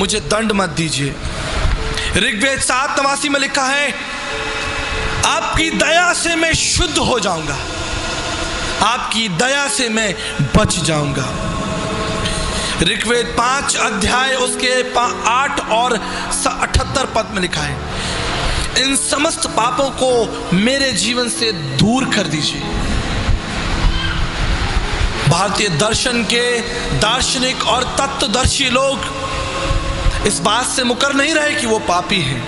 मुझे दंड मत दीजिए। ऋग्वेद 7:89 में लिखा है, आपकी दया से मैं शुद्ध हो जाऊंगा, आपकी दया से मैं बच जाऊंगा। ऋग्वेद 5 अध्याय उसके 8 और 78 पद में लिखा है, इन समस्त पापों को मेरे जीवन से दूर कर दीजिए। भारतीय दर्शन के दार्शनिक और तत्वदर्शी लोग इस बात से मुकर नहीं रहे कि वो पापी हैं।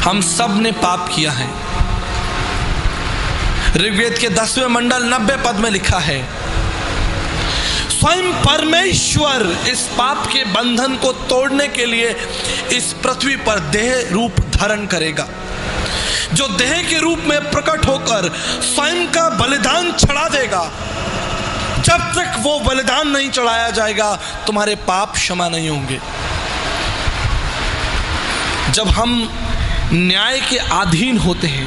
हम सब ने पाप किया है। ऋग्वेद के 10वें मंडल 90 पद में लिखा है, स्वयं परमेश्वर इस पाप के बंधन को तोड़ने के लिए इस पृथ्वी पर देह रूप धारण करेगा, जो देह के रूप में प्रकट होकर स्वयं का बलिदान चढ़ा देगा। जब तक वो बलिदान नहीं चढ़ाया जाएगा तुम्हारे पाप क्षमा नहीं होंगे। जब हम न्याय के अधीन होते हैं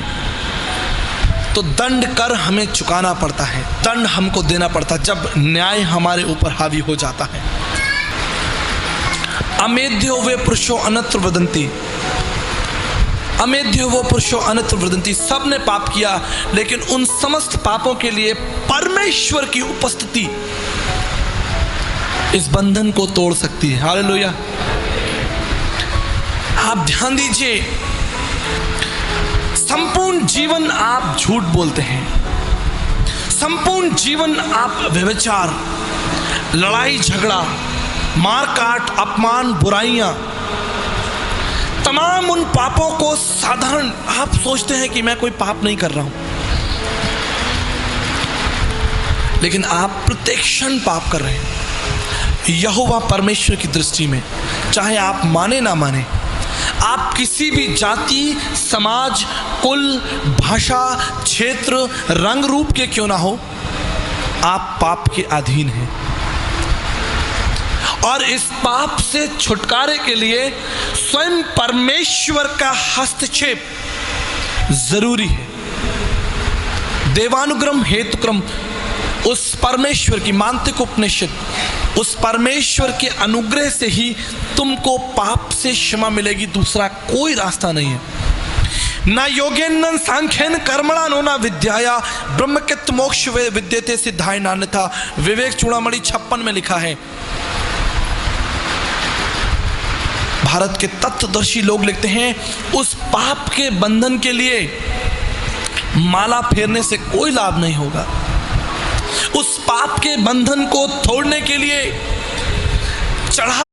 तो दंड कर हमें चुकाना पड़ता है, दंड हमको देना पड़ता है जब न्याय हमारे ऊपर हावी हो जाता है। अमेध्यो वे पुरुषो अन्यत्र वदन्ति, अमेध्यो वो पुरुषो अन्यत्र वदन्ति। सब ने पाप किया, लेकिन उन समस्त पापों के लिए परमेश्वर की उपस्थिति इस बंधन को तोड़ सकती है। हालेलुया। आप ध्यान दीजिए, संपूर्ण जीवन आप झूठ बोलते हैं, संपूर्ण जीवन आप व्यभिचार, लड़ाई झगड़ा, मारकाट, अपमान, बुराइयां, तमाम उन पापों को साधारण आप सोचते हैं कि मैं कोई पाप नहीं कर रहा हूं, लेकिन आप प्रत्येक क्षण पाप कर रहे हैं। यहोवा परमेश्वर की दृष्टि में, चाहे आप माने ना माने, आप किसी भी जाति, समाज, कुल, भाषा, क्षेत्र, रंग रूप के क्यों ना हो, आप पाप के अधीन हैं। और इस पाप से छुटकारे के लिए स्वयं परमेश्वर का हस्तक्षेप जरूरी है। देवानुग्रह हेतुक्रम उस परमेश्वर की मांत्रिक उपनिषद, उस परमेश्वर के अनुग्रह से ही तुमको पाप से क्षमा मिलेगी, दूसरा कोई रास्ता नहीं है। न योगेन सांख्यन कर्मणा नो न विद्याया ब्रह्मकित मोक्ष विद्यते सिद्धाय नान्यथा। विवेक चूड़ामणि 56 में लिखा है। भारत के तत्वदर्शी लोग लिखते हैं, उस पाप के बंधन के लिए माला फेरने से कोई लाभ नहीं होगा। उस पाप के बंधन को तोड़ने के लिए चढ़ा